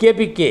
KPK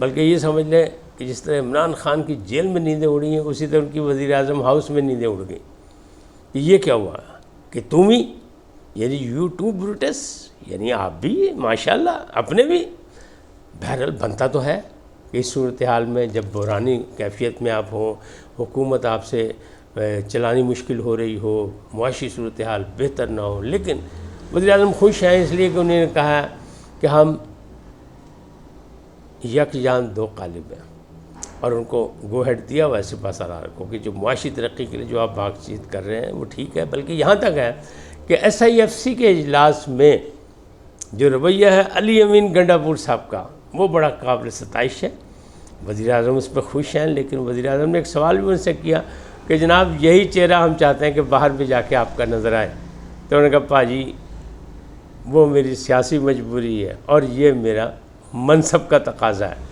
بلکہ یہ سمجھ لیں کہ جس طرح عمران خان کی جیل میں نیندیں اڑی ہیں، اسی طرح ان کی وزیر اعظم ہاؤس میں نیندیں اڑ گئیں کہ یہ کیا ہوا کہ تم ہی، یعنی یو ٹو بروٹس، یعنی آپ بھی ماشاءاللہ اپنے بھی. بہرحال بنتا تو ہے کہ اس صورتحال میں جب بحرانی کیفیت میں آپ ہوں، حکومت آپ سے چلانی مشکل ہو رہی ہو، معاشی صورتحال بہتر نہ ہو، لیکن وزیر اعظم خوش ہیں اس لیے کہ انہوں نے کہا کہ ہم یک جان دو قالب ہیں، اور ان کو گو ہیڈ دیا ہوا ہے سپہ سالار کو کہ جو معاشی ترقی کے لیے جو آپ بات چیت کر رہے ہیں وہ ٹھیک ہے. بلکہ یہاں تک ہے کہ SIFC کے اجلاس میں جو رویہ ہے علی امین گنڈا پور صاحب کا، وہ بڑا قابل ستائش ہے. وزیر اعظم اس پہ خوش ہیں، لیکن وزیر اعظم نے ایک سوال بھی ان سے کیا کہ جناب یہی چہرہ ہم چاہتے ہیں کہ باہر بھی جا کے آپ کا نظر آئے. تو انہوں نے کہا پاجی وہ میری سیاسی مجبوری ہے اور یہ میرا منصب کا تقاضا ہے.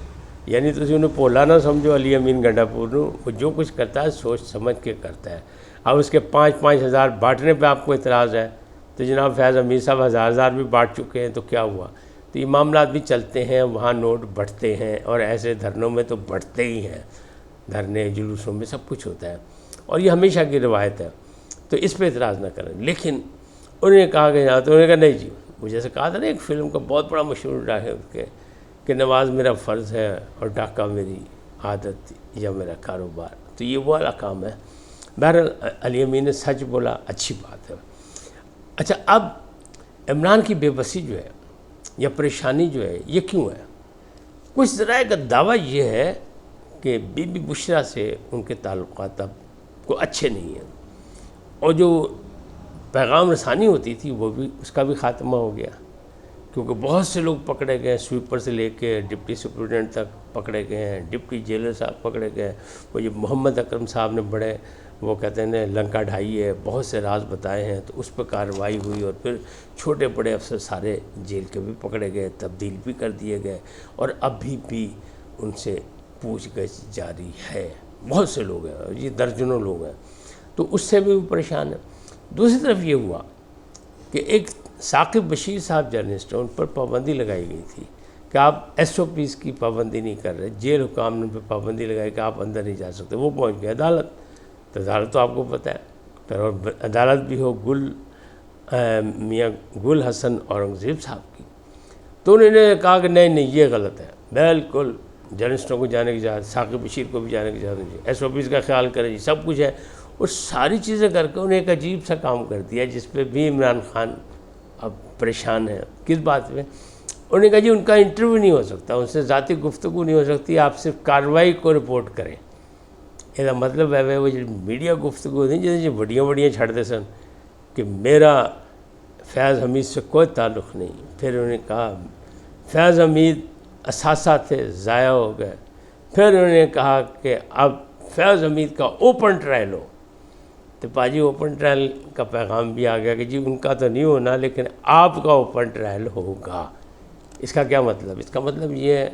یعنی تسی انہیں پولا نہ سمجھو علی امین گنڈا پور نو، وہ جو کچھ کرتا ہے سوچ سمجھ کے کرتا ہے. اب اس کے 5-5 ہزار بانٹنے پہ آپ کو اعتراض ہے تو جناب فیض امیر صاحب ہزار بھی بانٹ چکے ہیں، تو کیا ہوا؟ تو یہ معاملات بھی چلتے ہیں، وہاں نوٹ بڑھتے ہیں، اور ایسے دھرنوں میں تو بڑھتے ہی ہیں، دھرنے جلوسوں میں سب کچھ ہوتا ہے، اور یہ ہمیشہ کی روایت ہے. تو اس پہ اعتراض نہ کریں. لیکن انہوں نے کہا کہ تو انہوں نے کہا نہیں جی، وہ جیسے کہا تھا نا ایک فلم کا بہت بڑا مشہور ڈائلاگ ہے کہ نماز میرا فرض ہے اور ڈاکہ میری عادت یا میرا کاروبار. تو یہ وہ والا کام ہے. بہرحال علی امین نے سچ بولا، اچھی بات ہے. اچھا، اب عمران کی بے بسی جو ہے یا پریشانی جو ہے یہ کیوں ہے؟ کچھ ذرائع کا دعویٰ یہ ہے کہ بی بی بشریٰ سے ان کے تعلقات اب کو اچھے نہیں ہیں، اور جو پیغام رسانی ہوتی تھی وہ بھی، اس کا بھی خاتمہ ہو گیا، کیونکہ بہت سے لوگ پکڑے گئے، سویپر سے لے کے ڈپٹی سپرنٹینڈنٹ تک پکڑے گئے ہیں، ڈپٹی جیلر صاحب پکڑے گئے. وہ جو محمد اکرم صاحب نے بڑے وہ کہتے ہیں لنکا ڈھائی ہے، بہت سے راز بتائے ہیں، تو اس پہ کارروائی ہوئی، اور پھر چھوٹے بڑے افسر سارے جیل کے بھی پکڑے گئے، تبدیل بھی کر دیے گئے، اور ابھی بھی ان سے پوچھ گچھ جاری ہے. بہت سے لوگ ہیں، یہ درجنوں لوگ ہیں، تو اس سے بھی وہ پریشان ہیں. دوسری طرف یہ ہوا کہ ایک ثاقب بشیر صاحب جرنلسٹ ہیں، ان پر پابندی لگائی گئی تھی کہ آپ SOPs کی پابندی نہیں کر رہے. جیل حکام نے ان پہ پابندی لگائی کہ آپ اندر نہیں جا سکتے. وہ پہنچ گئے عدالت. تو عدالت تو آپ کو پتہ ہے، تو عدالت بھی ہو میاں گل حسن اورنگزیب صاحب کی. تو انہوں نے کہا کہ نہیں یہ غلط ہے، بالکل جرنلسٹوں کو جانے کی اجازت، ثاقب بشیر کو بھی جانے کی اجازت نہیں، SOPs کا خیال کریں جی، سب کچھ ہے. اور ساری چیزیں کر کے انہیں ایک عجیب سا کام کر دیا جس پہ بھی عمران خان اب پریشان ہے. کس بات پہ؟ انہوں نے کہا جی ان کا انٹرویو نہیں ہو سکتا، ان سے ذاتی گفتگو نہیں ہو سکتی، آپ صرف کارروائی کو رپورٹ کریں. یہ مطلب ہے وہ جو میڈیا گفتگو نہیں جیسے بڑیاں چھڑتے سن کہ میرا فیض حمید سے کوئی تعلق نہیں. پھر انہوں نے کہا فیض حمید اثاثہ تھے، ضائع ہو گئے. پھر انہوں نے کہا کہ اب فیض حمید کا اوپن ٹرائل ہو. تو پاجی اوپن ٹرائل کا پیغام بھی آ گیا کہ جی ان کا تو نہیں ہونا لیکن آپ کا اوپن ٹرائل ہوگا. اس کا کیا مطلب؟ اس کا مطلب یہ ہے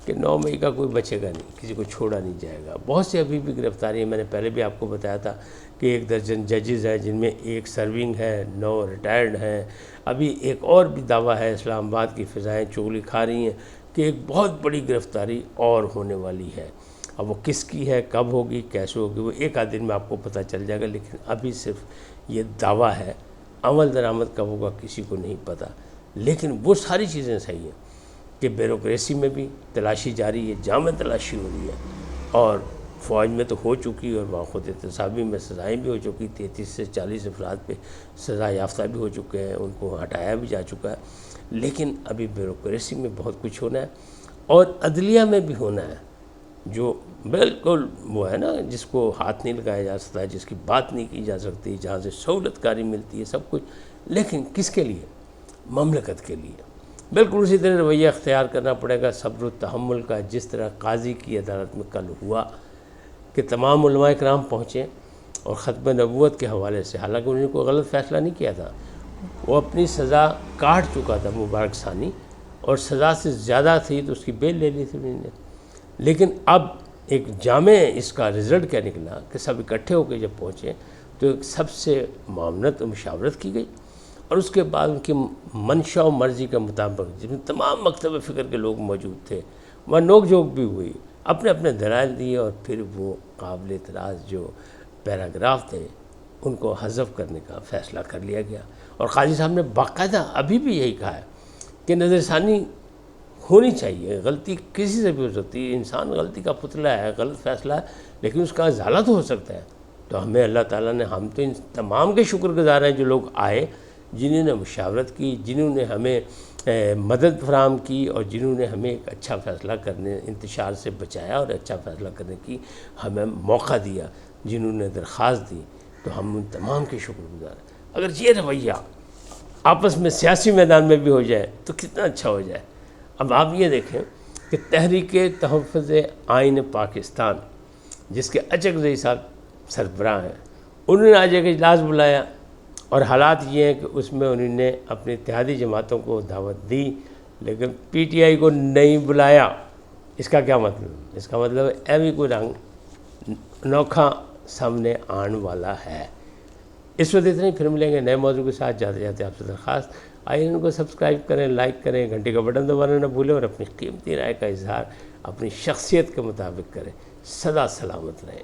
کہ 9 مئی کا کوئی بچے گا نہیں، کسی کو چھوڑا نہیں جائے گا. بہت سے ابھی بھی گرفتاری ہیں. میں نے پہلے بھی آپ کو بتایا تھا کہ 1 درجن ججز ہیں جن میں 1 سرونگ ہے، 9 ریٹائرڈ ہیں. ابھی ایک اور بھی دعویٰ ہے، اسلام آباد کی فضائیں چغلی کھا رہی ہیں کہ ایک بہت بڑی گرفتاری اور ہونے والی ہے. اب وہ کس کی ہے، کب ہوگی، کیسے ہوگی، وہ ایک آدھ دن میں آپ کو پتہ چل جائے گا. لیکن ابھی صرف یہ دعویٰ ہے، عمل درآمد کب ہوگا کسی کو نہیں پتہ. لیکن وہ ساری چیزیں صحیح ہیں کہ بیوروکریسی میں بھی تلاشی جاری ہے، جامع تلاشی ہو رہی ہے، اور فوج میں تو ہو چکی، اور وہاں خود احتسابی میں سزائیں بھی ہو چکی. 33 سے 40 افراد پہ سزا یافتہ بھی ہو چکے ہیں، ان کو ہٹایا بھی جا چکا ہے. لیکن ابھی بیوروکریسی میں بہت کچھ ہونا ہے، اور عدلیہ میں بھی ہونا ہے، جو بالکل وہ ہے نا جس کو ہاتھ نہیں لگایا جا سکتا، جس کی بات نہیں کی جا سکتی، جہاں سے سہولت کاری ملتی ہے سب کچھ. لیکن کس کے لیے؟ مملکت کے لیے. بالکل اسی طرح رویہ اختیار کرنا پڑے گا، صبر و تحمل کا. جس طرح قاضی کی عدالت میں کل ہوا کہ تمام علماء کرام پہنچے اور ختم نبوت کے حوالے سے، حالانکہ انہوں نے کوئی غلط فیصلہ نہیں کیا تھا، وہ اپنی سزا کاٹ چکا تھا مبارک ثانی، اور سزا سے زیادہ تھی تو اس کی بیل لے لی تھی انہوں نے. لیکن اب ایک جامع اس کا رزلٹ کیا نکلا کہ سب اکٹھے ہو کے جب پہنچے تو ایک سب سے معاونت و مشاورت کی گئی، اور اس کے بعد ان کی منشا و مرضی کے مطابق جن میں تمام مکتب فکر کے لوگ موجود تھے وہاں نوک جھوک بھی ہوئی، اپنے اپنے دلائل دیے، اور پھر وہ قابل اعتراض جو پیراگراف تھے ان کو حذف کرنے کا فیصلہ کر لیا گیا۔ اور قاضی صاحب نے باقاعدہ ابھی بھی یہی کہا ہے کہ نظر ثانی ہونی چاہیے، غلطی کسی سے بھی ہو سکتی ہے، انسان غلطی کا پتلا ہے، غلط فیصلہ ہے، لیکن اس کا ازالہ تو ہو سکتا ہے۔ تو ہمیں اللہ تعالیٰ نے، ہم تو ان تمام کے شکر گزار ہیں جو لوگ آئے، جنہوں نے مشاورت کی، جنہوں نے ہمیں مدد فراہم کی، اور جنہوں نے ہمیں ایک اچھا فیصلہ کرنے، انتشار سے بچایا اور اچھا فیصلہ کرنے کی ہمیں موقع دیا، جنہوں نے درخواست دی، تو ہم ان تمام کے شکر گزار ہیں۔ اگر یہ رویہ آپس میں سیاسی میدان میں بھی ہو جائے تو کتنا اچھا ہو جائے۔ اب آپ یہ دیکھیں کہ تحریک تحفظ آئین پاکستان، جس کے اچکزئی صاحب سربراہ ہیں، انہوں نے آج ایک اجلاس بلایا، اور حالات یہ ہیں کہ اس میں انہوں نے اپنی اتحادی جماعتوں کو دعوت دی، لیکن پی ٹی آئی کو نہیں بلایا۔ اس کا کیا مطلب؟ اس کا مطلب ایویں کوئی رنگ انوکھا سامنے آنے والا ہے۔ اس وقت اتنا ہی، پھر ملیں گے نئے موضوع کے ساتھ۔ جاتے جاتے آپ سے درخواست، آئیے ان کو سبسکرائب کریں، لائک کریں، گھنٹی کا بٹن دبانا نہ بھولیں، اور اپنی قیمتی رائے کا اظہار اپنی شخصیت کے مطابق کریں۔ سدا سلامت رہیں۔